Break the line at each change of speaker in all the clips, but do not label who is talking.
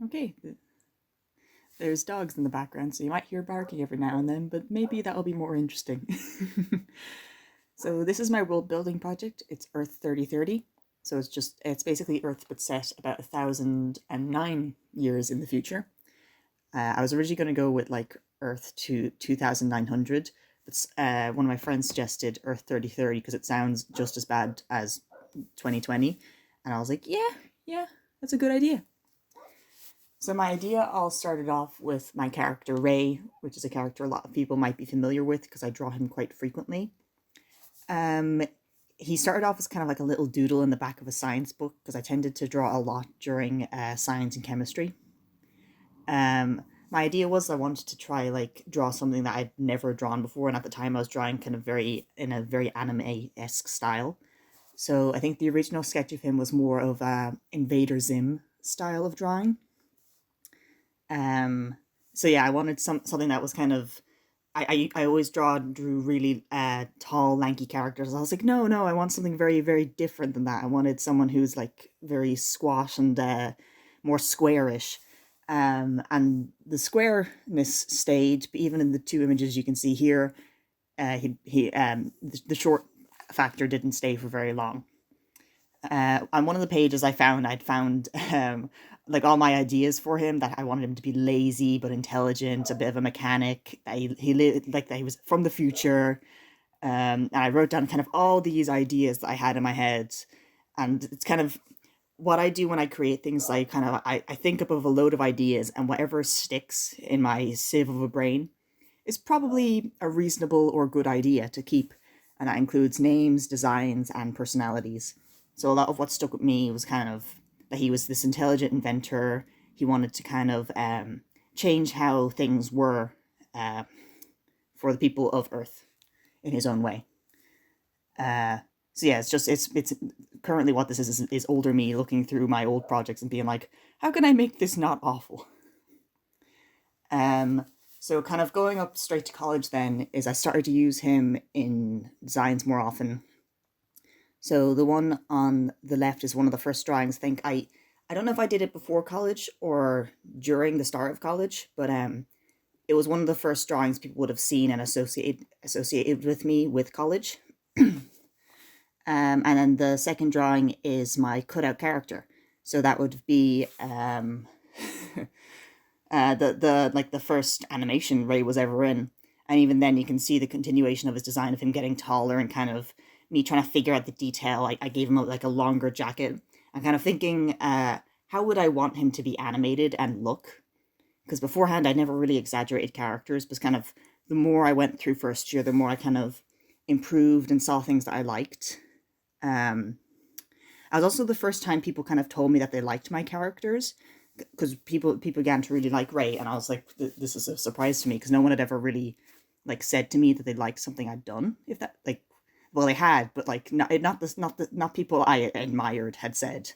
Okay, there's dogs in the background, so you might hear barking every now and then, but maybe that'll be more interesting. So this is my world building project. It's Earth 3030. So it's basically Earth but set about 1,009 years in the future. I was originally going to go with like Earth to 2,900, but one of my friends suggested Earth 3030 because it sounds just as bad as 2020. And I was like, yeah, that's a good idea. So my idea all started off with my character Ray, which is a character a lot of people might be familiar with because I draw him quite frequently. Um, he started off as kind of like a little doodle in the back of a science book because I tended to draw a lot during science and chemistry. My idea was I wanted to try like draw something that I'd never drawn before, and at the time I was drawing kind of very in a very anime-esque style. So I think the original sketch of him was more of a Invader Zim style of drawing. Um, so yeah, I wanted something that was kind of I always drew really tall, lanky characters. I was like, no, I want something very, very different than that. I wanted someone who's like very squat and more squarish. And the squareness stayed, but even in the two images you can see here, the short factor didn't stay for very long. On one of the pages I'd found like all my ideas for him, that I wanted him to be lazy but intelligent, a bit of a mechanic. He lived like that he was from the future. And I wrote down kind of all these ideas that I had in my head, and it's kind of what I do when I create things. Like I think up of a load of ideas, and whatever sticks in my sieve of a brain is probably a reasonable or good idea to keep, and that includes names, designs, and personalities. So a lot of what stuck with me was kind of that he was this intelligent inventor. He wanted to kind of change how things were uh, for the people of Earth in his own way. Uh, so yeah, it's currently what this is older me looking through my old projects and being like, how can I make this not awful? Um, so kind of going up straight to college then is I started to use him in designs more often. So the one on the left is one of the first drawings. I don't know if I did it before college or during the start of college, but it was one of the first drawings people would have seen and associated with me with college. And then the second drawing is my cutout character. So that would be the like the first animation Ray was ever in, and even then you can see the continuation of his design of him getting taller and kind of me trying to figure out the detail. I gave him like a longer jacket. I'm kind of thinking, how would I want him to be animated and look? Because beforehand I never really exaggerated characters, but kind of the more I went through first year, the more I kind of improved and saw things that I liked. Um, I was also the first time people kind of told me that they liked my characters, because people began to really like Ray, and I was like, this is a surprise to me because no one had ever really like said to me that they liked something I'd done. If that like, well, they had, but like not people I admired had said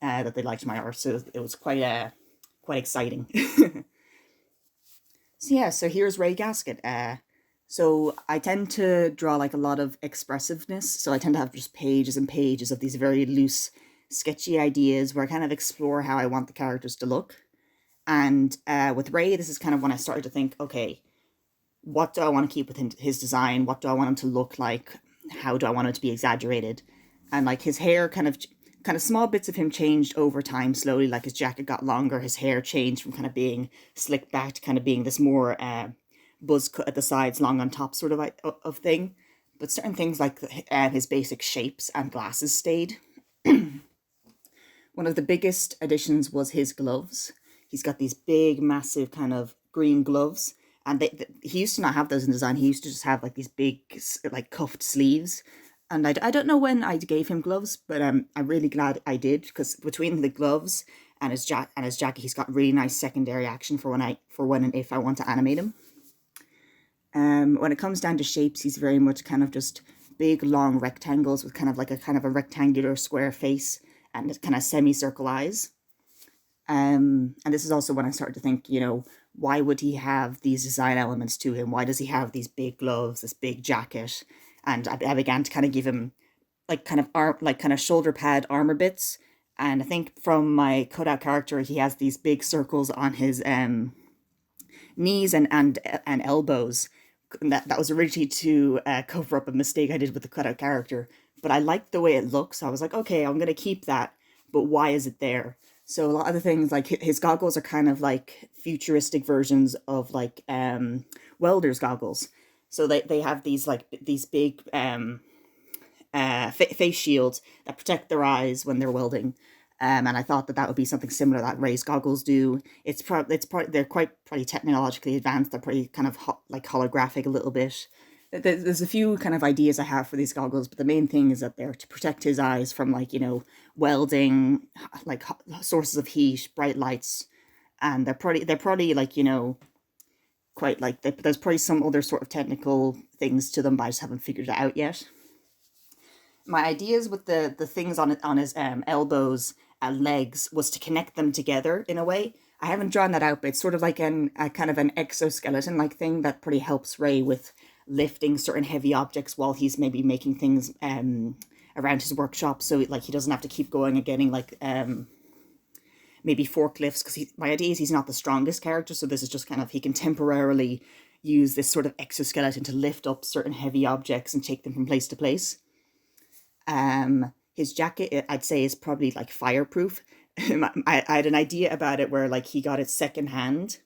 that they liked my art. So it was quite exciting. So yeah, so here's Ray Gasket. So I tend to draw like a lot of expressiveness. So I tend to have just pages and pages of these very loose, sketchy ideas where I kind of explore how I want the characters to look. And with Ray, this is kind of when I started to think, okay, what do I want to keep within his design? What do I want him to look like? How do I want him to be exaggerated? And like his hair kind of small bits of him changed over time slowly. Like his jacket got longer, his hair changed from kind of being slicked back to kind of being this more buzz cut at the sides, long on top sort of thing. But certain things like his basic shapes and glasses stayed. One of the biggest additions was his gloves. He's got these big, massive kind of green gloves, and he used to not have those in design. He used to just have like these big, like cuffed sleeves. And I don't know when I gave him gloves, but I'm really glad I did, because between the gloves and his jacket, he's got really nice secondary action for when and if I want to animate him. When it comes down to shapes, he's very much kind of just big, long rectangles with kind of a rectangular square face and kind of semicircle eyes. And this is also when I started to think, why would he have these design elements to him? Why does he have these big gloves, this big jacket? And I began to kind of give him like kind of shoulder pad armor bits And I think from my cutout character, he has these big circles on his knees and elbows. That was originally to cover up a mistake I did with the cutout character, but I liked the way it looks. So I was like, okay, I'm gonna keep that. But why is it there? So a lot of the things, like his goggles, are kind of like futuristic versions of like welders' goggles. So they have these like these big face shields that protect their eyes when they're welding. And I thought that that would be something similar that Ray's goggles do. It's they're quite pretty technologically advanced. They're pretty kind of like holographic a little bit. There's a few kind of ideas I have for these goggles, but the main thing is that they're to protect his eyes from, like, welding, like sources of heat, bright lights, and they're probably like, quite like there's probably some other sort of technical things to them, but I just haven't figured it out yet. My ideas with the things on his elbows and legs was to connect them together in a way. I haven't drawn that out, but it's sort of like a kind of an exoskeleton like thing that pretty helps Ray with lifting certain heavy objects while he's maybe making things around his workshop, so like he doesn't have to keep going and getting like maybe forklifts, because my idea is he's not the strongest character, so this is just kind of, he can temporarily use this sort of exoskeleton to lift up certain heavy objects and take them from place to place. His jacket, I'd say, is probably like fireproof. I had an idea about it where like he got it secondhand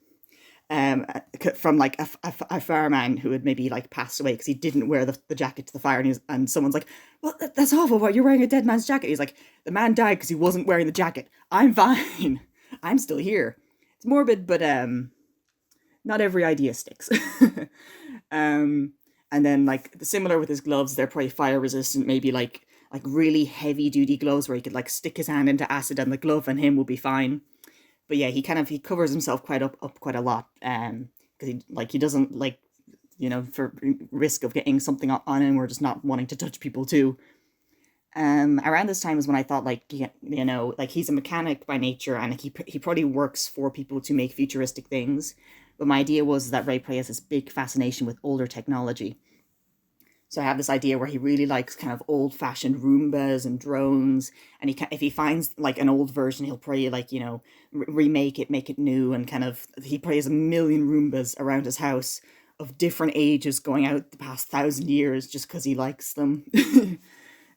um from like a fireman who had maybe like passed away because he didn't wear the jacket to the fire, and someone's like, well, that's awful, what, you're wearing a dead man's jacket. He's like, the man died because he wasn't wearing the jacket. I'm fine. I'm still here. It's morbid, but not every idea sticks. um and then, like, similar with his gloves, they're probably fire resistant, maybe like really heavy duty gloves where he could like stick his hand into acid and the glove and him will be fine. But yeah, he covers himself up quite a lot, because he doesn't like, for risk of getting something on him or just not wanting to touch people too. Around this time is when I thought, like, like, he's a mechanic by nature, and he probably works for people to make futuristic things. But my idea was that Ray probably has this big fascination with older technology. So I have this idea where he really likes kind of old-fashioned Roombas and drones, and if he finds like an old version, he'll probably, like, remake it, make it new, and kind of, he probably has a million Roombas around his house of different ages going out the past 1,000 years just because he likes them.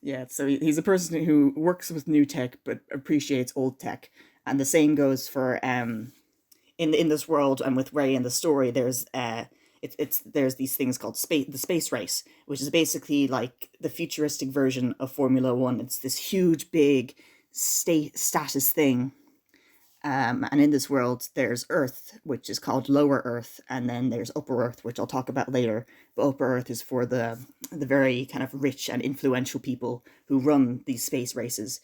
Yeah, so he's a person who works with new tech but appreciates old tech, and the same goes for in this world, and with Ray in the story. There's these things called the space race, which is basically like the futuristic version of Formula One. It's this huge, big status thing. And in this world, there's Earth, which is called Lower Earth, and then there's Upper Earth, which I'll talk about later. But Upper Earth is for the very kind of rich and influential people who run these space races.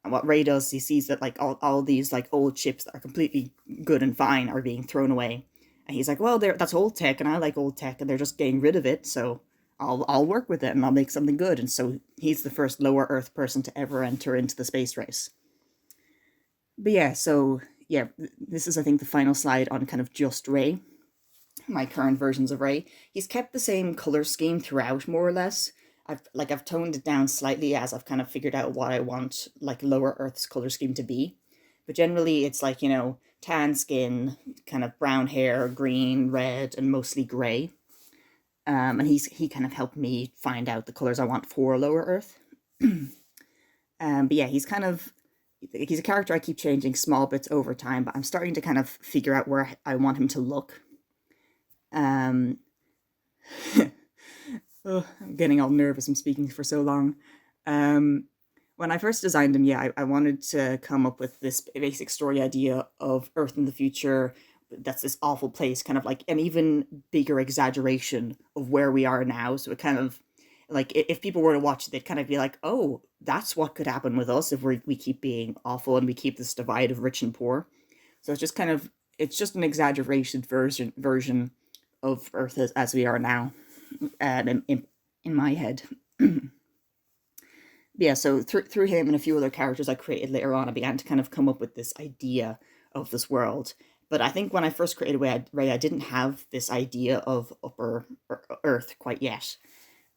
And what Ray does, he sees that, like, all these like old ships that are completely good and fine are being thrown away, and he's like, well, that's old tech, and I like old tech, and they're just getting rid of it, so I'll work with it and I'll make something good. And so he's the first Lower Earth person to ever enter into the space race. But yeah, so yeah, this is, I think, the final slide on kind of just Ray, my current versions of Ray. He's kept the same color scheme throughout, more or less. I've toned it down slightly as I've kind of figured out what I want, like, Lower Earth's color scheme to be. But generally it's like, tan skin, kind of brown hair, green, red, and mostly gray. And he kind of helped me find out the colors I want for Lower Earth. But yeah, he's a character I keep changing small bits over time, but I'm starting to kind of figure out where I want him to look. Um, oh, I'm getting all nervous. I'm speaking for so long. When I first designed him, yeah, I wanted to come up with this basic story idea of Earth in the future. That's this awful place, kind of like an even bigger exaggeration of where we are now. So it kind of, like, if people were to watch it, they'd kind of be like, oh, that's what could happen with us if we keep being awful and we keep this divide of rich and poor. So it's just an exaggerated version of Earth as we are now, in my head. Yeah, so through him and a few other characters I created later on, I began to kind of come up with this idea of this world. But I think when I first created Ray, I didn't have this idea of Upper Earth quite yet.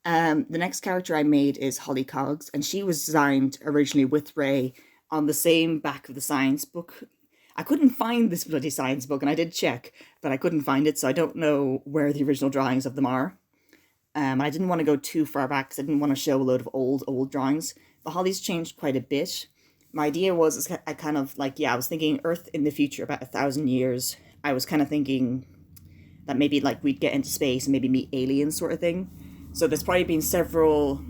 The next character I made is Holly Cogs, and she was designed originally with Ray on the same back of the science book. I couldn't find this bloody science book, and I did check, but I couldn't find it, so I don't know where the original drawings of them are. I didn't want to go too far back because I didn't want to show a load of old drawings. But Holly's changed quite a bit. My idea was, I kind of like, yeah, I was thinking Earth in the future, about 1,000 years. I was kind of thinking that maybe like we'd get into space and maybe meet aliens, sort of thing. So there's probably been several,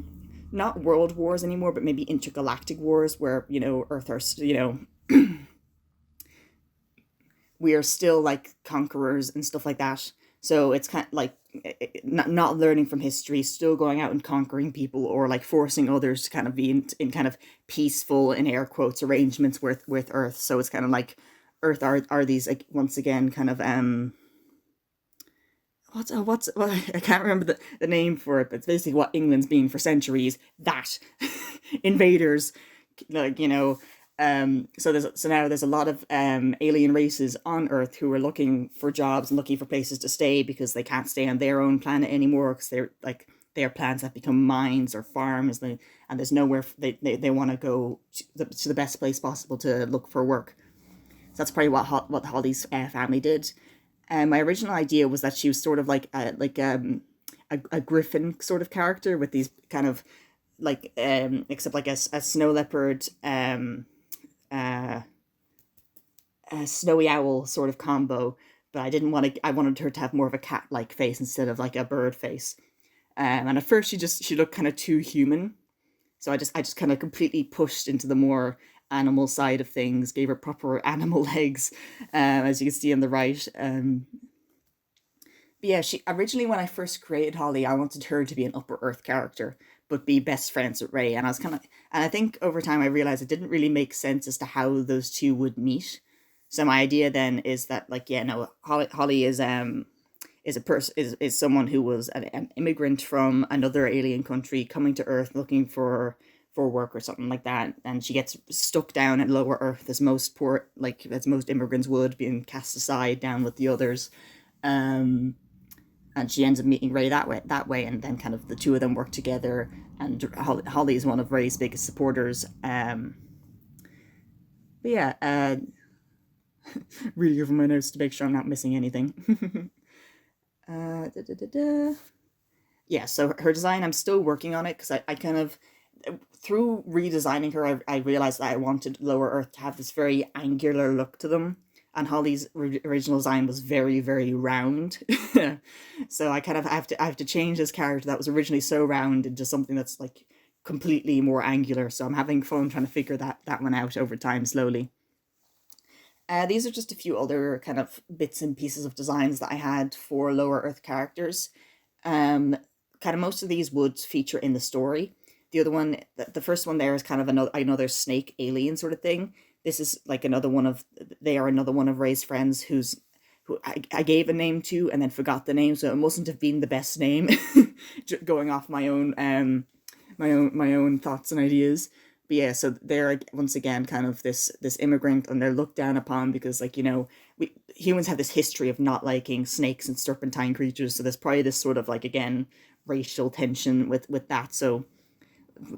not world wars anymore, but maybe intergalactic wars where, Earth are, we are still like conquerors and stuff like that. So it's kind of like not learning from history, still going out and conquering people, or like forcing others to kind of be in kind of peaceful, in air quotes, arrangements with Earth. So it's kind of like Earth are these, like, once again, kind of what I can't remember the name for it, but it's basically what England's been for centuries. That invaders, like, so now there's a lot of alien races on Earth who are looking for jobs and looking for places to stay because they can't stay on their own planet anymore, because they're like, their planets have become mines or farms, and there's nowhere they want to go to the best place possible to look for work. So that's probably what Holly's family did. My original idea was that she was sort of like a griffin sort of character with these kind of like except like a snow leopard, a snowy owl sort of combo. But I didn't want to. I wanted her to have more of a cat-like face instead of like a bird face. And at first she looked kind of too human, so I just kind of completely pushed into the more animal side of things, gave her proper animal legs, as you can see on the right. But yeah, she originally, when I first created Holly, I wanted her to be an Upper Earth character, but be best friends with Ray. And I was kind of, and I think over time I realized it didn't really make sense as to how those two would meet. So my idea then is that, like, yeah, no, Holly is a person, is someone who was an immigrant from another alien country coming to Earth looking for work or something like that, and she gets stuck down at lower Earth, as most immigrants would, being cast aside down with the others. And she ends up meeting Ray that way, and then kind of the two of them work together. And Holly is one of Ray's biggest supporters. But yeah, reading over my notes to make sure I'm not missing anything. Da, da, da, da. Yeah, so her design, I'm still working on it, because I kind of, through redesigning her, I realized that I wanted Lower Earth to have this very angular look to them, and Holly's original design was very, very round. So I kind of have to change this character that was originally so round into something that's like completely more angular. So I'm having fun trying to figure that one out over time, slowly. These are just a few other kind of bits and pieces of designs that I had for Lower Earth characters. Kind of most of these would feature in the story. The other one, the first one there, is kind of another snake alien sort of thing. This is like they are another one of Ray's friends who I gave a name to and then forgot the name, so it mustn't have been the best name. Going off my own my own thoughts and ideas. But yeah, so they're once again kind of this immigrant, and they're looked down upon because, like, we humans have this history of not liking snakes and serpentine creatures. So there's probably this sort of, like, again, racial tension with that. So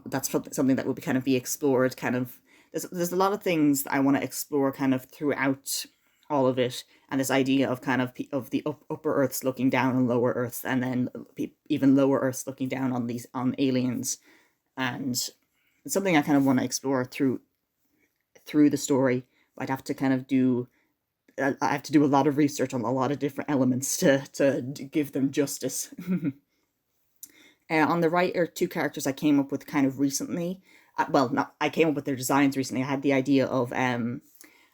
that's something that will be kind of be explored. Kind of there's a lot of things that I want to explore kind of throughout all of it, and this idea of kind of the upper Earths looking down on lower Earths, and then even lower Earths looking down on aliens, and it's something I kind of want to explore through the story. I'd have to kind of do I have to do a lot of research on a lot of different elements to give them justice. On the right are two characters I came up with kind of recently. Well, not I came up with their designs recently. I had the idea of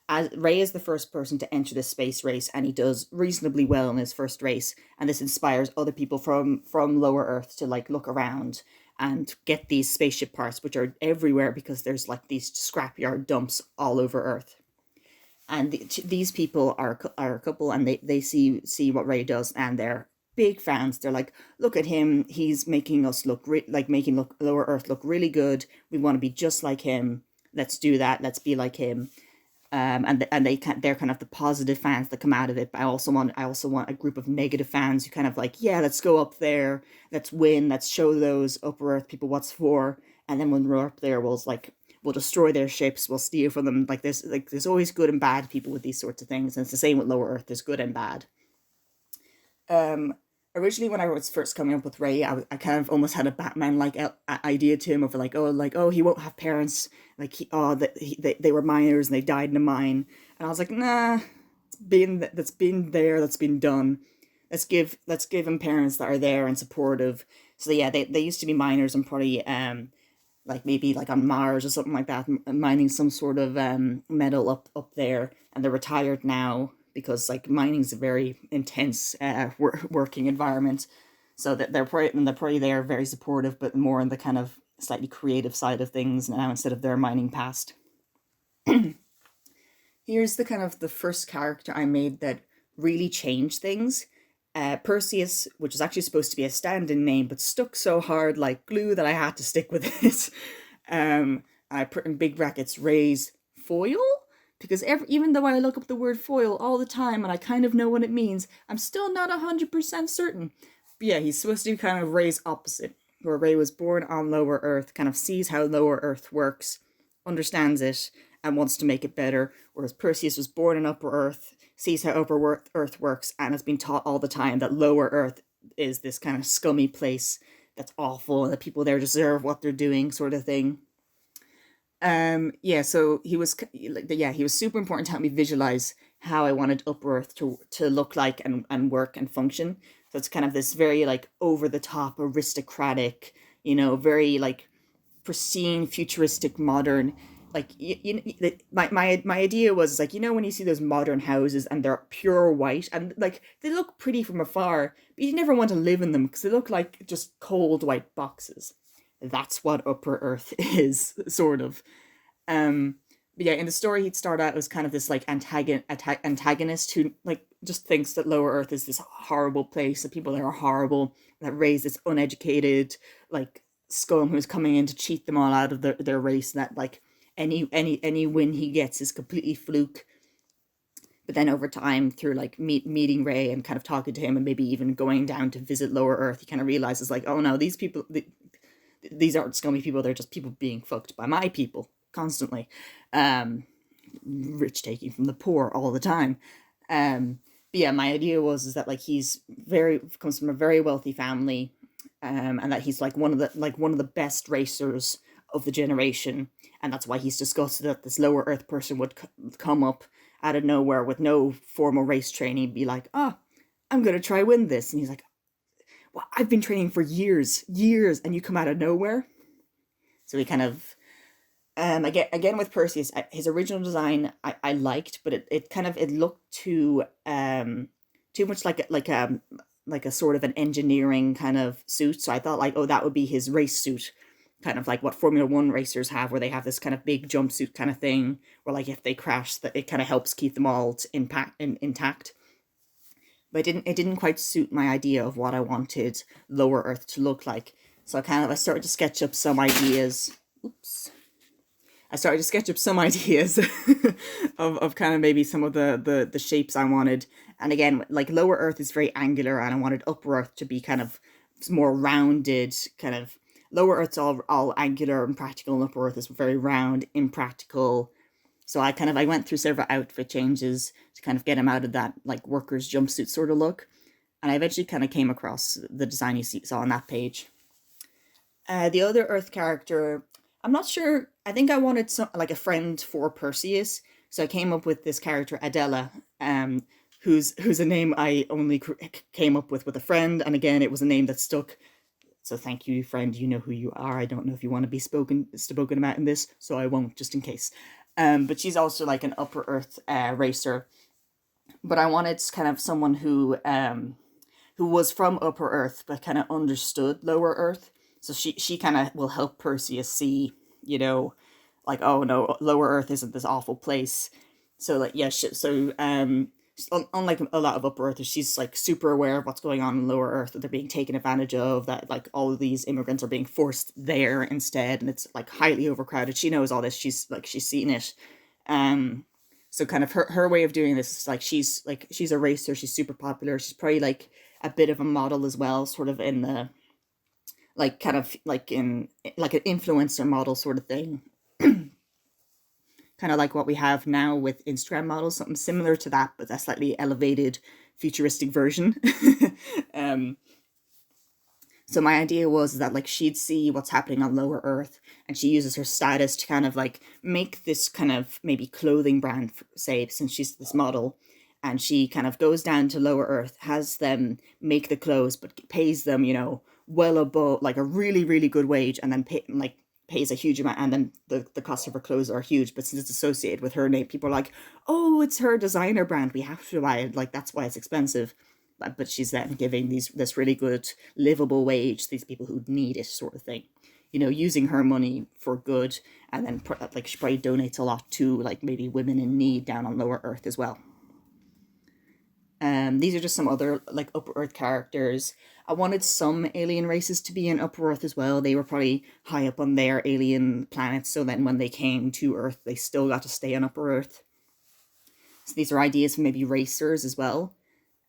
as Ray is the first person to enter this space race, and he does reasonably well in his first race, and this inspires other people from lower Earth to, like, look around and get these spaceship parts, which are everywhere because there's, like, these scrapyard dumps all over Earth. And these people are a couple, and they see what Ray does, and they're big fans. They're like, look at him, he's making us making lower Earth look really good. We want to be just like him. Let's do that. Let's be like him. They're kind of the positive fans that come out of it. But I also want a group of negative fans who kind of like, yeah, let's go up there, let's win, let's show those upper Earth people what's for. And then when we're up there, will destroy their ships, will steal from them. There's always good and bad people with these sorts of things, and it's the same with Lower Earth. There's good and bad. Um, Originally, when I was first coming up with Ray, I kind of almost had a Batman like idea to him of like, he won't have parents, like they were miners and they died in a mine, and I was like, nah, that's been there, that's been done. Let's give him parents that are there and supportive. So yeah, they used to be miners and probably like maybe like on Mars or something like that, mining some sort of metal up there, and they're retired now because like mining is a very intense working environment. So that they're probably there very supportive, but more in the kind of slightly creative side of things now instead of their mining past. Here's the kind of the first character I made that really changed things. Perseus, which is actually supposed to be a stand-in name, but stuck so hard like glue that I had to stick with it. I put in big brackets Ray's foil, because even though I look up the word foil all the time and I kind of know what it means, I'm still not 100% certain. But yeah, he's supposed to be kind of Ray's opposite, where Ray was born on Lower Earth, kind of sees how Lower Earth works, understands it, and wants to make it better, whereas Perseus was born in Upper Earth, sees how Upper Earth works, and has been taught all the time that Lower Earth is this kind of scummy place that's awful, and the people there deserve what they're doing, sort of thing. Yeah, so he was super important to help me visualize how I wanted Upper Earth to look like and work and function. So it's kind of this very like over the top aristocratic, very like pristine, futuristic, modern. Like my idea was like, when you see those modern houses and they're pure white and like they look pretty from afar, but you never want to live in them because they look like just cold white boxes. That's what Upper Earth is, sort of. But yeah, in the story, he'd start out as kind of this like antagonist who like just thinks that Lower Earth is this horrible place, that people there are horrible, that raise this uneducated like scum who's coming in to cheat them all out of their race, that like any win he gets is completely fluke. But then over time, through like meeting Ray and kind of talking to him and maybe even going down to visit Lower Earth, he kind of realizes like, oh no, these aren't scummy people, they're just people being fucked by my people constantly. Rich taking from the poor all the time. But yeah, my idea is that like comes from a very wealthy family, and that he's like one of the best racers of the generation, and that's why he's disgusted that this Lower Earth person would come up out of nowhere with no formal race training, be like, oh, I'm gonna try win this, and he's like, well, I've been training for years, and you come out of nowhere. So he kind of, again with Perseus, his original design I liked, but it looked too much like a sort of an engineering kind of suit. So I thought like, oh, that would be his race suit, kind of like what Formula One racers have, where they have this kind of big jumpsuit kind of thing, where like if they crash, that it kind of helps keep them all intact. But it didn't quite suit my idea of what I wanted Lower Earth to look like. So I started to sketch up some ideas. Oops. I started to sketch up some ideas of kind of maybe some of the shapes I wanted. And again, like Lower Earth is very angular, and I wanted Upper Earth to be kind of more rounded, kind of. Lower Earth's all angular and practical, and Upper Earth is very round, impractical. So I went through several outfit changes to kind of get him out of that like worker's jumpsuit sort of look. And I eventually kind of came across the design you saw on that page. The other Earth character, I'm not sure. I think I wanted like a friend for Perseus, so I came up with this character Adela, who's a name I only came up with a friend, and again, it was a name that stuck. So thank you, friend. You know who you are. I don't know if you want to be spoken about in this, so I won't, just in case. But she's also like an Upper Earth racer. But I wanted kind of someone who was from Upper Earth but kind of understood Lower Earth. So she kind of will help Perseus see, like, oh no, Lower Earth isn't this awful place. So like yeah, unlike a lot of Upper Earthers, she's like super aware of what's going on in Lower Earth, that they're being taken advantage of, that like all of these immigrants are being forced there instead, and it's like highly overcrowded. She knows all this. She's seen it. So kind of her way of doing this is like she's a racer. She's super popular. She's probably like a bit of a model as well, sort of in the like kind of like in like an influencer model sort of thing. kind of like what we have now with Instagram models, something similar to that, but a slightly elevated, futuristic version. um, so my idea was that like she'd see what's happening on lower Earth, and she uses her status to kind of like make this kind of maybe clothing brand, say, since she's this model, and she kind of goes down to lower Earth, has them make the clothes, but pays them, well above like a really, really good wage, and then pays a huge amount, and then the cost of her clothes are huge. But since it's associated with her name, people are like, oh, it's her designer brand, we have to buy it, like that's why it's expensive. But she's then giving this really good livable wage to these people who need it, sort of thing, using her money for good. And then like she probably donates a lot to like maybe women in need down on lower Earth as well. These are just some other like upper Earth characters. I wanted some alien races to be in upper Earth as well. They were probably high up on their alien planets, so then when they came to Earth, they still got to stay on upper Earth. So these are ideas for maybe racers as well.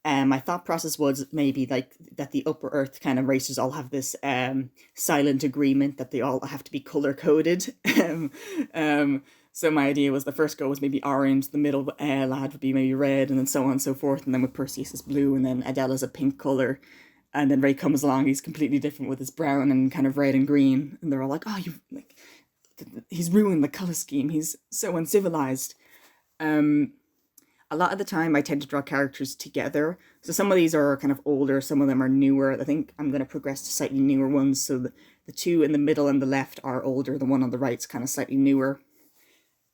My thought process was maybe like that the upper Earth kind of races all have this silent agreement that they all have to be color coded. So my idea was the first go was maybe orange, the middle lad would be maybe red, and then so on and so forth. And then with Perseus is blue, and then Adela's a pink color. And then Ray comes along, he's completely different with his brown and kind of red and green. And they're all like, oh, he's ruined the color scheme. He's so uncivilized. A lot of the time I tend to draw characters together. So some of these are kind of older, some of them are newer. I think I'm going to progress to slightly newer ones. So the two in the middle and the left are older. The one on the right is kind of slightly newer.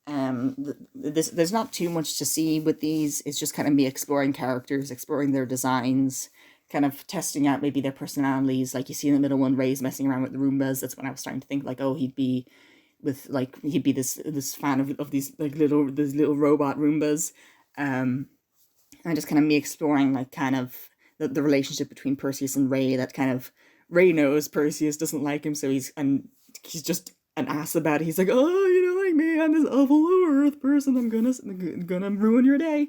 There's not too much to see with these. It's just kind of me exploring characters, exploring their designs, kind of testing out maybe their personalities. Like you see in the middle one, Ray's messing around with the Roombas. That's when I was starting to think like, oh, he'd be this fan of these like little robot Roombas. And just kind of me exploring like kind of the relationship between Perseus and Ray. That kind of Ray knows Perseus doesn't like him, so he's just an ass about it. He's like, oh, you don't like me, I'm this awful lower Earth person, I'm gonna ruin your day.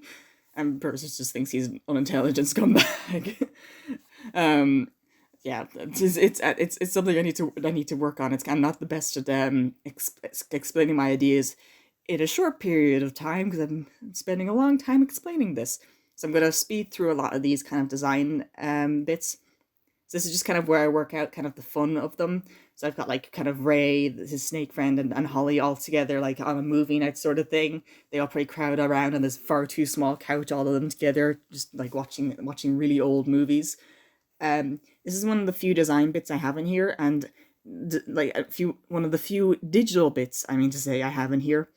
And Perseus just thinks he's an unintelligent scumbag. Yeah, it's something I need to work on. I'm not the best at explaining my ideas in a short period of time because I'm spending a long time explaining this. So I'm going to speed through a lot of these kind of design bits. So this is just kind of where I work out kind of the fun of them. So I've got like kind of Ray, his snake friend, and Holly all together like on a movie night sort of thing. They all probably crowd around on this far too small couch, all of them together, just like watching really old movies. This is one of the few design bits I have in here, and one of the few digital bits, I have in here.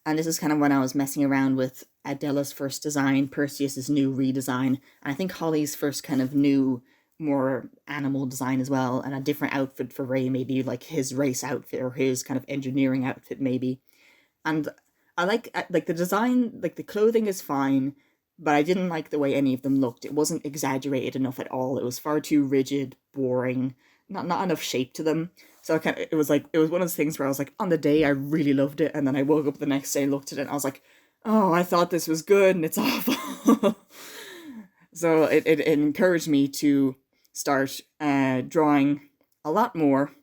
And this is kind of when I was messing around with Adela's first design, Perseus's new redesign, and I think Holly's first kind of new, more animal design as well, and a different outfit for Ray, maybe like his race outfit or his kind of engineering outfit maybe. And I like the design, like the clothing is fine, but I didn't like the way any of them looked. It wasn't exaggerated enough at all. It was far too rigid, boring, not enough shape to them. So it was one of those things where I was like, on the day I really loved it, and then I woke up the next day, looked at it, and I was like, oh, I thought this was good, and it's awful. So it encouraged me to start drawing a lot more.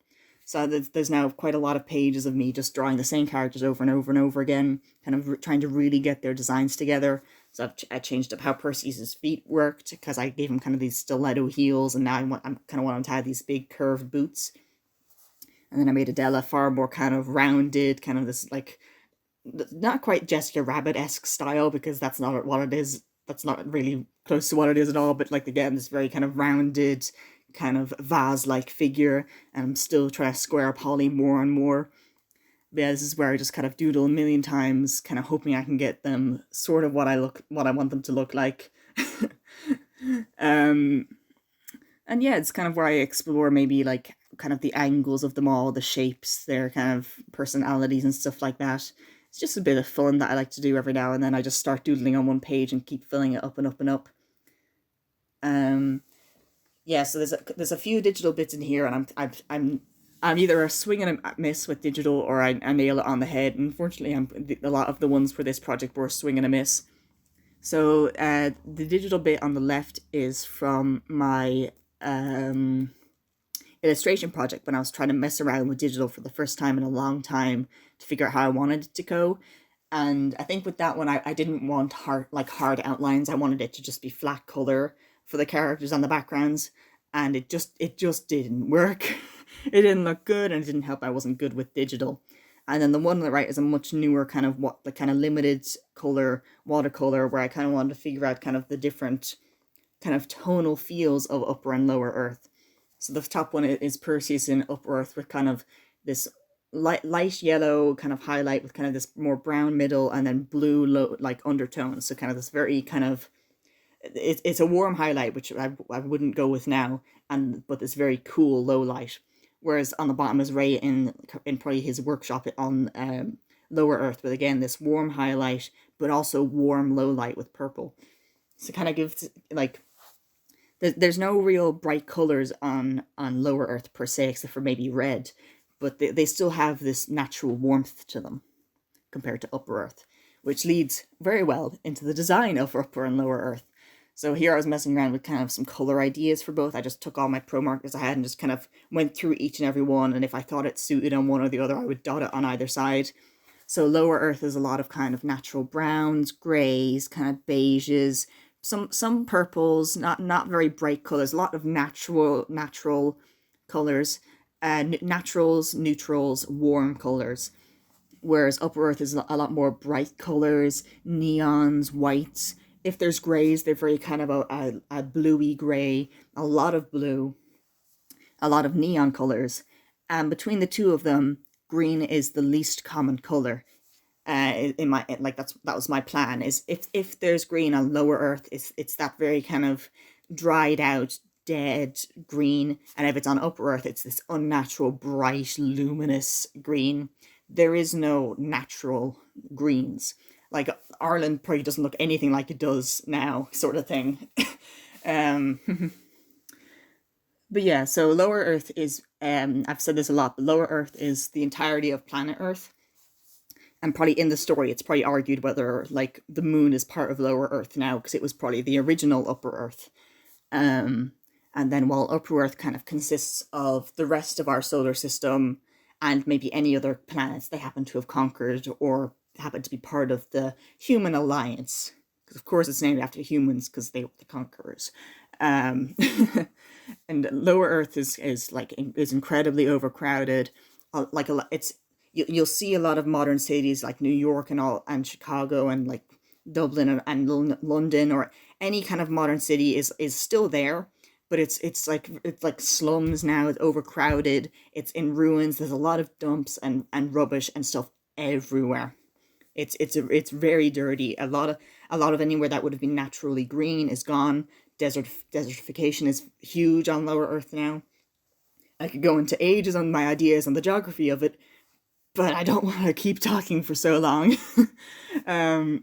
So there's now quite a lot of pages of me just drawing the same characters over and over and over again, kind of trying to really get their designs together. So I changed up how Perseus's feet worked, because I gave him kind of these stiletto heels, and now I'm kind of want him to have these big curved boots. And then I made Adela far more kind of rounded, kind of this like, not quite Jessica Rabbit-esque style, because that's not what it is. That's not really close to what it is at all, but like again, this very kind of rounded, kind of vase-like figure, and I'm still trying to square up Holly more and more. But yeah, this is where I just kind of doodle a million times, kind of hoping I can get them sort of what I want them to look like. And yeah, it's kind of where I explore maybe like kind of the angles of them all, the shapes, their kind of personalities and stuff like that. It's just a bit of fun that I like to do every now and then. I just start doodling on one page and keep filling it up and up and up. Yeah, so there's a few digital bits in here, and I'm either a swing and a miss with digital, or I nail it on the head. Unfortunately, a lot of the ones for this project were a swing and a miss. So the digital bit on the left is from my illustration project when I was trying to mess around with digital for the first time in a long time, to figure out how I wanted it to go. And I think with that one, I didn't want hard outlines. I wanted it to just be flat color for the characters on the backgrounds, and it just didn't work. It didn't look good, and it didn't help I wasn't good with digital. And then the one on the right is a much newer kind of what the kind of limited color watercolor, where I kind of wanted to figure out kind of the different kind of tonal feels of Upper and Lower Earth. So the top one is Perseus in Upper Earth with kind of this light yellow kind of highlight with kind of this more brown middle and then blue like undertones. So kind of this very kind of it's a warm highlight, which I wouldn't go with now, but this very cool low light. Whereas on the bottom is Ray in probably his workshop on Lower Earth, but again this warm highlight, but also warm low light with purple. So kind of gives like there's no real bright colors on Lower Earth per se, except for maybe red, but they still have this natural warmth to them compared to Upper Earth, which leads very well into the design of Upper and Lower Earth. So here I was messing around with kind of some color ideas for both. I just took all my pro markers I had and just kind of went through each and every one, and if I thought it suited on one or the other, I would dot it on either side. So Lower Earth is a lot of kind of natural browns, greys, kind of beiges, some purples, not very bright colors, a lot of natural colors, naturals, neutrals, warm colors. Whereas Upper Earth is a lot more bright colors, neons, whites. If there's grays, they're very kind of a bluey gray, a lot of blue, a lot of neon colors. And between the two of them, green is the least common color. In my that was my plan, is if there's green on Lower Earth, it's that very kind of dried out dead green, and if it's on Upper Earth, it's this unnatural bright luminous green. There is no natural greens. Like Ireland probably doesn't look anything like it does now, sort of thing. But yeah, so Lower Earth is I've said this a lot, but Lower Earth is the entirety of planet Earth. And probably in the story, it's probably argued whether like the moon is part of Lower Earth now, because it was probably the original Upper Earth. And then while Upper Earth kind of consists of the rest of our solar system and maybe any other planets they happen to have conquered or happen to be part of the Human Alliance. Because of course it's named after humans because they were the conquerors. And Lower Earth is incredibly overcrowded. You'll see a lot of modern cities like New York and Chicago and like Dublin and London, or any kind of modern city is still there, but it's like slums now. It's overcrowded. It's in ruins. There's a lot of dumps and rubbish and stuff everywhere. It's very dirty. A lot of anywhere that would have been naturally green is gone. Desertification is huge on Lower Earth now. I could go into ages on my ideas on the geography of it, but I don't want to keep talking for so long. And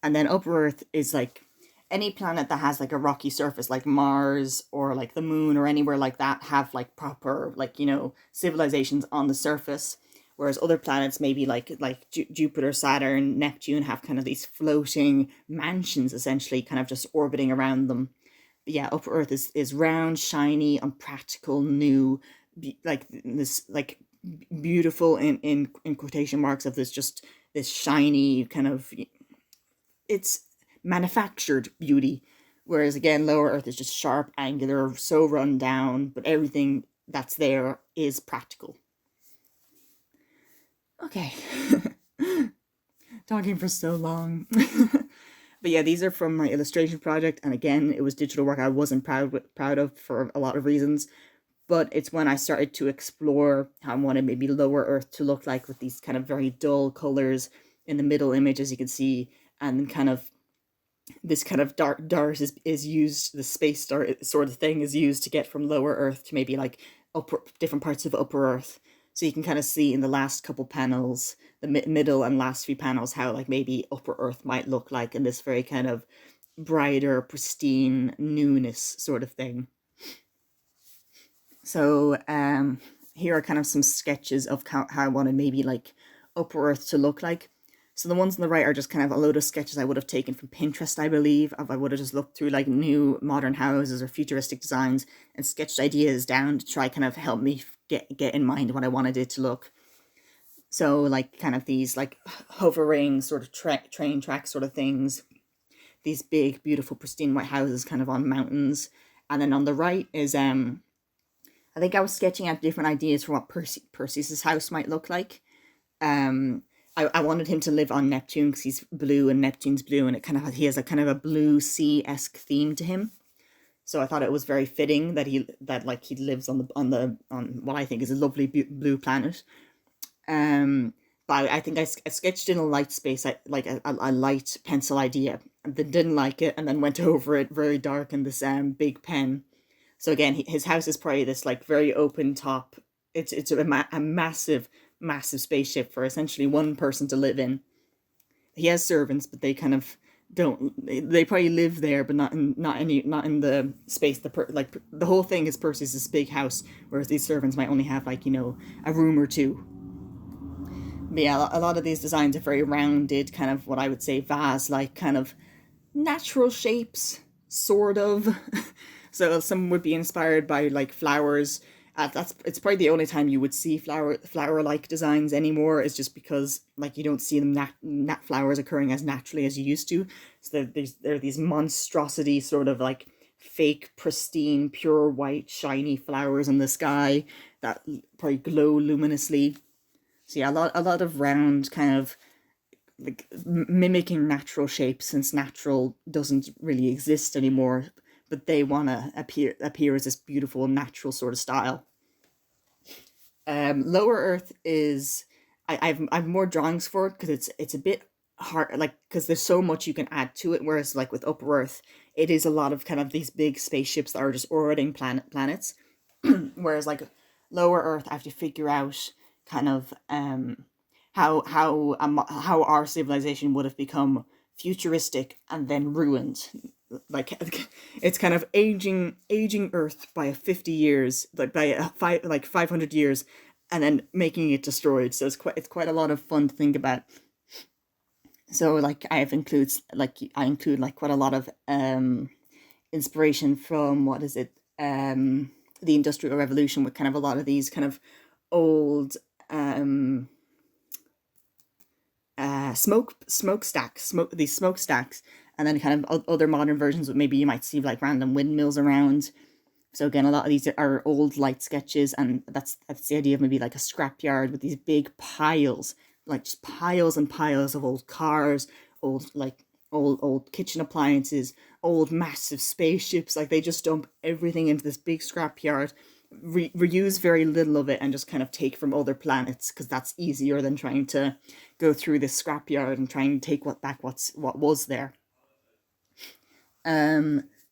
then Upper Earth is like any planet that has like a rocky surface, like Mars or like the moon or anywhere like that, have like proper civilizations on the surface. Whereas other planets, maybe like Jupiter, Saturn, Neptune, have kind of these floating mansions, essentially, kind of just orbiting around them. But yeah, Upper Earth is round, shiny, unpractical, new, beautiful in quotation marks of this shiny kind of, it's manufactured beauty. Whereas again, Lower Earth is just sharp, angular, so run down, but everything that's there is practical. Okay. Talking for so long. But yeah, these are from my illustration project, and again, it was digital work I wasn't proud of for a lot of reasons. But it's when I started to explore how I wanted maybe Lower Earth to look like, with these kind of very dull colors in the middle image, as you can see, and kind of this kind of dart is used, the space dart sort of thing is used to get from Lower Earth to maybe like different parts of Upper Earth. So you can kind of see in the last couple panels, the middle and last few panels, how like maybe Upper Earth might look like in this very kind of brighter, pristine newness sort of thing. So here are kind of some sketches of how I wanted maybe like Upper Earth to look like. So the ones on the right are just kind of a load of sketches I would have taken from Pinterest, I believe. If I would have just looked through like new modern houses or futuristic designs and sketched ideas down to try kind of help me get in mind what I wanted it to look. So like kind of these like hovering sort of train track sort of things, these big, beautiful, pristine white houses kind of on mountains. And then on the right is I think I was sketching out different ideas for what Perseus's house might look like. Um, I wanted him to live on Neptune because he's blue and Neptune's blue, and it kind of he has a kind of a blue sea-esque theme to him. So I thought it was very fitting that he lives on what I think is a lovely blue planet. Um, but I think I sketched in a light space, like a light pencil idea, and then didn't like it, and then went over it very dark in this big pen. So again, his house is probably this like very open top. It's a massive spaceship for essentially one person to live in. He has servants, but they kind of don't. They probably live there, but not in the space. Like the whole thing is Perseus' big house, whereas these servants might only have like a room or two. But yeah, a lot of these designs are very rounded, kind of what I would say vase like kind of natural shapes, sort of. So some would be inspired by like flowers. It's probably the only time you would see flower like designs anymore. Is just because like you don't see them flowers occurring as naturally as you used to. So there are these monstrosity sort of like fake pristine pure white shiny flowers in the sky that probably glow luminously. So yeah, a lot of round kind of like mimicking natural shapes, since natural doesn't really exist anymore, but they want to appear as this beautiful natural sort of style. Lower Earth is I've more drawings for it because it's a bit hard, like because there's so much you can add to it. Whereas like with Upper Earth, it is a lot of kind of these big spaceships that are just orbiting planets. Whereas like Lower Earth, I have to figure out kind of how our civilization would have become futuristic and then ruined. Like it's kind of aging Earth by 50 years, like by 500 years, and then making it destroyed. So it's quite a lot of fun to think about. So like I include like quite a lot of inspiration from what is it the Industrial Revolution, with kind of a lot of these kind of old these smokestacks, and then kind of other modern versions of maybe you might see like random windmills around. So again, a lot of these are old light sketches, and that's the idea of maybe like a scrapyard with these big piles, like just piles and piles of old cars, old kitchen appliances, old massive spaceships. Like they just dump everything into this big scrapyard, reuse very little of it, and just kind of take from other planets because that's easier than trying to go through this scrapyard and trying to take what was there.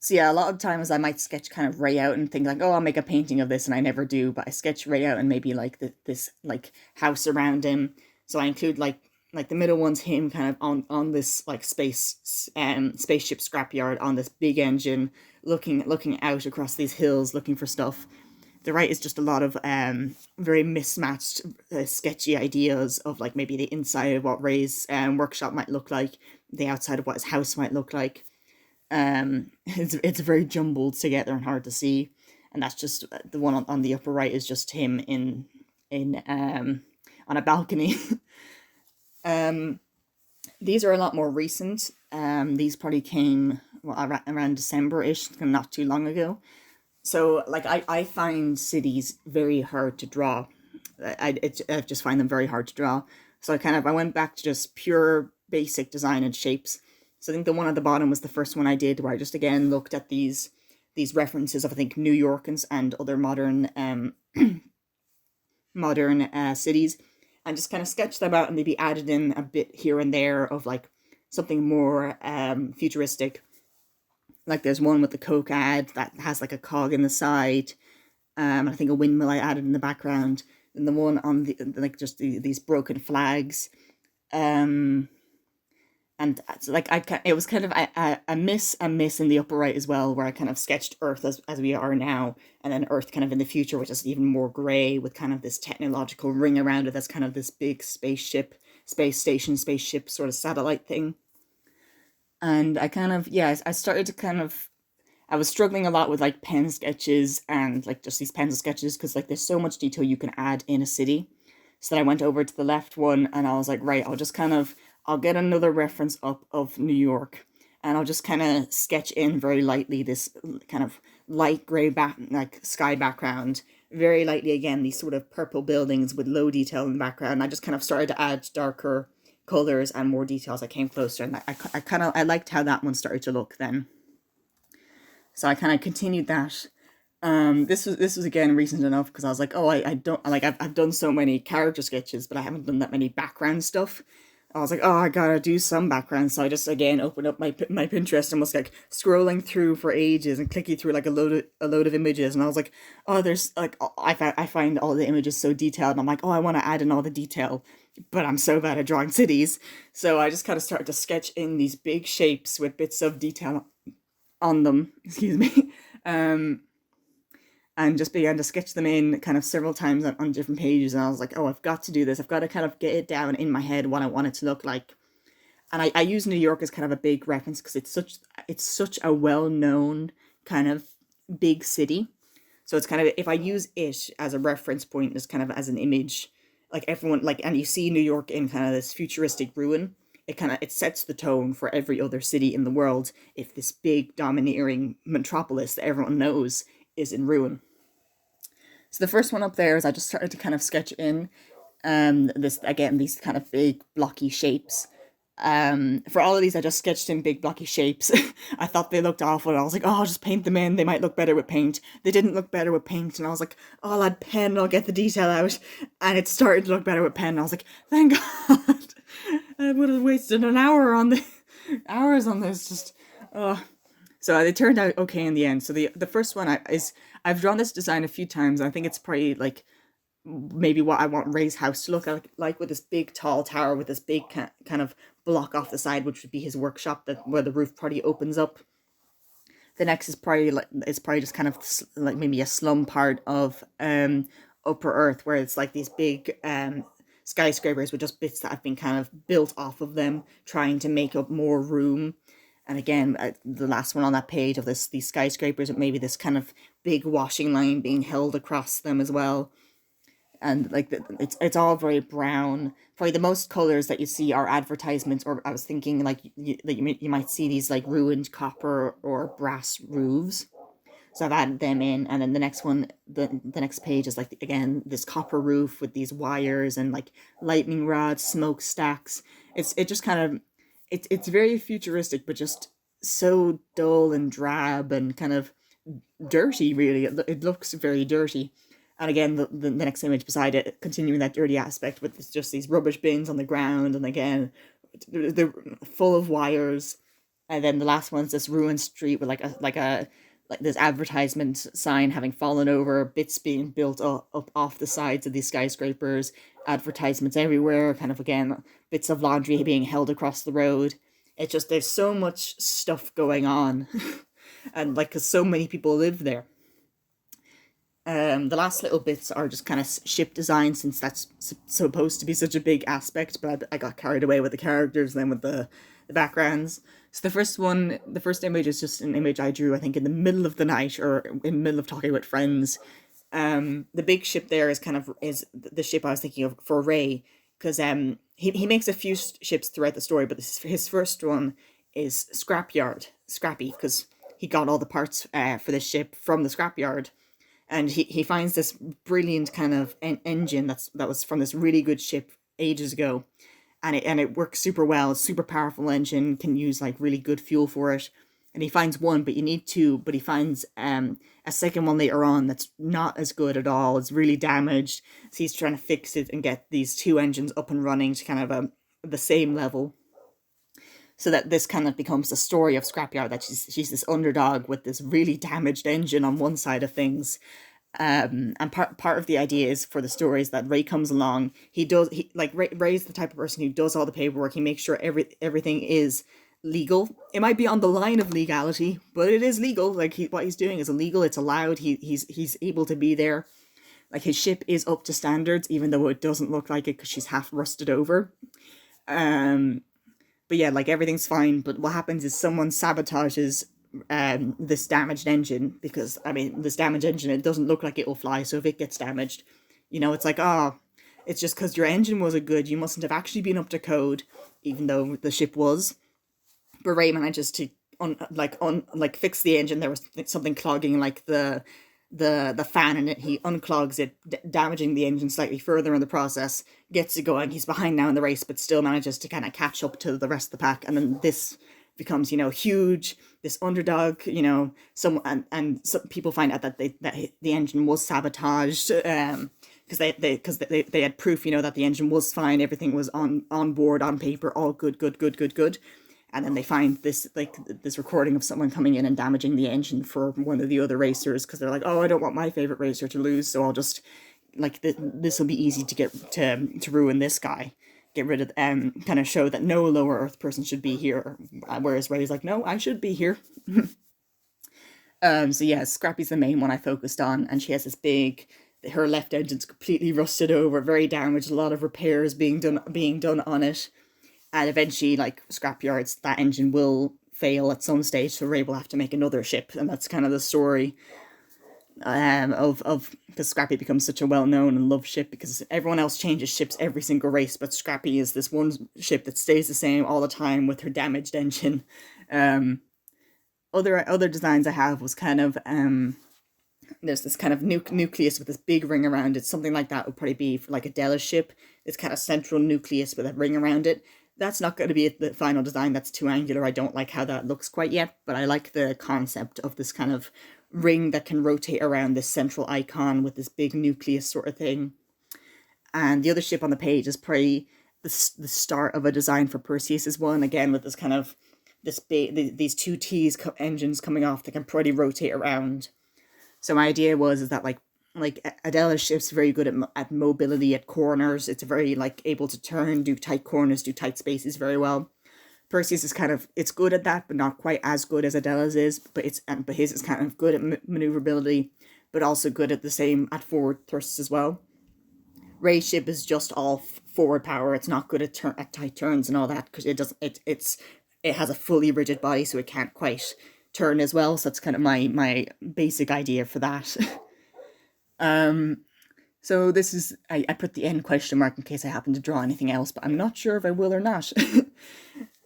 So yeah, a lot of times I might sketch kind of Ray out and think like, oh, I'll make a painting of this, and I never do. But I sketch Ray out and maybe like this like house around him. So I include like the middle one's him kind of on this like spaceship scrapyard on this big engine, looking out across these hills looking for stuff. The right is just a lot of very mismatched, sketchy ideas of like maybe the inside of what Ray's workshop might look like, the outside of what his house might look like. It's very jumbled together and hard to see, and that's just the one on the upper right is just him in on a balcony. um, these are a lot more recent. These probably came around December-ish, not too long ago. So like I find cities very hard to draw. I just find them very hard to draw. So I went back to just pure basic design and shapes. So I think the one at the bottom was the first one I did, where I just again looked at these references of I think New York and other modern cities, and just kind of sketched them out and maybe added in a bit here and there of like something more futuristic. Like there's one with the Coke ad that has like a cog in the side. I think a windmill I added in the background. And the one on like just these broken flags. And like it was kind of a miss in the upper right as well, where I kind of sketched Earth as we are now, and then Earth kind of in the future, which is even more grey with kind of this technological ring around it. That's kind of this big space station, spaceship sort of satellite thing. And I started to kind of I was struggling a lot with like pen sketches and like just these pencil sketches because like there's so much detail you can add in a city. So then I went over to the left one and I was like, right, I'll get another reference up of New York, and I'll just kind of sketch in very lightly this kind of light gray like sky background, very lightly again, these sort of purple buildings with low detail in the background. I just kind of started to add darker colors and more details. I came closer, and I liked how that one started to look then. So I kind of continued that. This was again recent enough because I was like, oh, I don't like I've done so many character sketches, but I haven't done that many background stuff. I was like, oh, I gotta do some background. So I just again opened up my Pinterest and was like scrolling through for ages and clicking through like a load of images. And I was like, oh, there's like I find all the images so detailed. And I'm like, oh, I want to add in all the detail, but I'm so bad at drawing cities. So I just kind of started to sketch in these big shapes with bits of detail on them. Excuse me. And just began to sketch them in kind of several times on different pages. And I was like, oh, I've got to do this. I've got to kind of get it down in my head what I want it to look like. And I use New York as kind of a big reference because it's such a well-known kind of big city. So it's kind of, if I use it as a reference point, as kind of as an image, like everyone, like, and you see New York in kind of this futuristic ruin, it sets the tone for every other city in the world if this big domineering metropolis that everyone knows is in ruin. So the first one up there is I just started to kind of sketch in this again, these kind of big blocky shapes. For all of these, I just sketched in big blocky shapes. I thought they looked awful. I was like, oh, I'll just paint them in. They might look better with paint. They didn't look better with paint. And I was like, oh, I'll add pen and I'll get the detail out. And it started to look better with pen. I was like, thank God. I would have wasted an hour on the hours on this. Just, oh. So it turned out okay in the end. So the first one I've drawn this design a few times. I think it's probably like maybe what I want Ray's house to look like with this big tall tower with this big kind of block off the side, which would be his workshop where the roof probably opens up. The next is probably just kind of like maybe a slum part of Upper Earth, where it's like these big skyscrapers with just bits that have been kind of built off of them, trying to make up more room. And again, the last one on that page of these skyscrapers, maybe this kind of big washing line being held across them as well. And like it's all very brown. Probably the most colors that you see are advertisements, or I was thinking like you might see these like ruined copper or brass roofs. So I've added them in, and then the next one, the next page is like again this copper roof with these wires and like lightning rods, smokestacks. It just kind of it's very futuristic, but just so dull and drab and kind of dirty. Really, it looks very dirty. And again, the next image beside it, continuing that dirty aspect with just these rubbish bins on the ground, and again, they're full of wires. And then the last one's this ruined street with like this advertisement sign having fallen over, bits being built up off the sides of these skyscrapers, advertisements everywhere, kind of again, bits of laundry being held across the road. It's just, there's so much stuff going on. And like, because so many people live there. The last little bits are just kind of ship design, since that's supposed to be such a big aspect, but I got carried away with the characters and then with the backgrounds. So the first image is just an image I drew, I think, in the middle of the night or in the middle of talking with friends. The big ship there is the ship I was thinking of for Ray, because he makes a few ships throughout the story, but his first one is Scrappy, because he got all the parts for this ship from the scrapyard. And he finds this brilliant kind of engine that was from this really good ship ages ago, and it works super well. It's a super powerful engine, can use like really good fuel for it. And he finds one, but you need two. But he finds a second one later on that's not as good at all. It's really damaged. So he's trying to fix it and get these two engines up and running to kind of the same level. So that this kind of becomes the story of Scrapyard, that she's this underdog with this really damaged engine on one side of things. And part of the idea is for the story is that Ray comes along. Ray's the type of person who does all the paperwork. He makes sure everything is legal. It might be on the line of legality, but it is legal. Like what he's doing is illegal. It's allowed. He's able to be there. Like his ship is up to standards, even though it doesn't look like it because she's half rusted over. But yeah, like everything's fine. But what happens is someone sabotages this damaged engine, because I mean, this damaged engine, it doesn't look like it will fly. So if it gets damaged, it's like, oh, it's just because your engine wasn't good, you mustn't have actually been up to code, even though the ship was. But Ray manages to fix the engine. There was something clogging like the fan in it. He unclogs it, damaging the engine slightly further in the process. Gets it going. He's behind now in the race, but still manages to kind of catch up to the rest of the pack. And then this becomes, huge. This underdog, and some people find out that the engine was sabotaged. Because they had proof, that the engine was fine, everything was on board, on paper, all good. And then they find this recording of someone coming in and damaging the engine for one of the other racers, because they're like, oh, I don't want my favorite racer to lose, so I'll just, this will be easy to get to ruin this guy, get rid of, kind of show that no lower Earth person should be here, whereas Ray's like, no, I should be here. So yeah, Scrappy's the main one I focused on, and she has this big, her left engine's completely rusted over, very damaged, a lot of repairs being done on it. And eventually, Scrapyards, that engine will fail at some stage, so Ray will have to make another ship, and that's kind of the story of because Scrappy becomes such a well-known and loved ship, because everyone else changes ships every single race, but Scrappy is this one ship that stays the same all the time with her damaged engine. Other designs I have was kind of there's this kind of nucleus with this big ring around it. Something like that would probably be for like Adela's ship. This kind of central nucleus with a ring around it. That's not going to be the final design. That's too angular. I don't like how that looks quite yet, but I like the concept of this kind of ring that can rotate around this central icon with this big nucleus sort of thing. And the other ship on the page is probably the start of a design for Perseus's one, again with this kind of these two T's engines coming off that can probably rotate around. So my idea is that like Adela's ship's very good at mobility at corners. It's very able to turn, do tight corners, do tight spaces very well. Perseus is kind of, it's good at that, but not quite as good as Adela's is. But his is kind of good at maneuverability, but also good at at forward thrusts as well. Ray's ship is just all forward power. It's not good at tight turns and all that, because it has a fully rigid body, so it can't quite turn as well. So that's kind of my basic idea for that. So this is, I put the end question mark in case I happen to draw anything else, but I'm not sure if I will or not.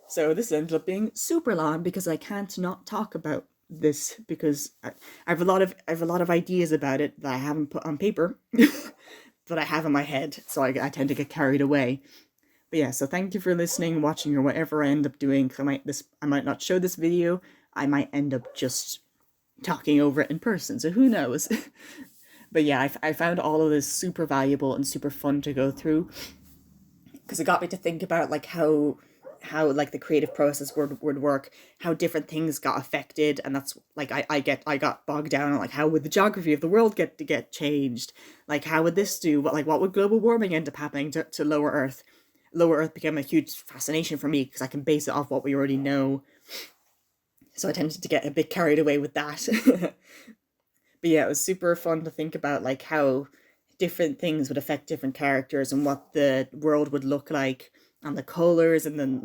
So this ended up being super long because I can't not talk about this, because I have a lot of ideas about it that I haven't put on paper, that I have in my head, so I tend to get carried away. But yeah, so thank you for listening, watching, or whatever I end up doing. I might not show this video. I might end up just talking over it in person, so who knows. But yeah, I found all of this super valuable and super fun to go through, because it got me to think about how the creative process would work, how different things got affected, and that's I got bogged down on how would the geography of the world get changed, how would this do, what would global warming end up happening to lower Earth. Lower Earth became a huge fascination for me because I can base it off what we already know. So I tended to get a bit carried away with that. But yeah, it was super fun to think about how different things would affect different characters and what the world would look like, and the colors and then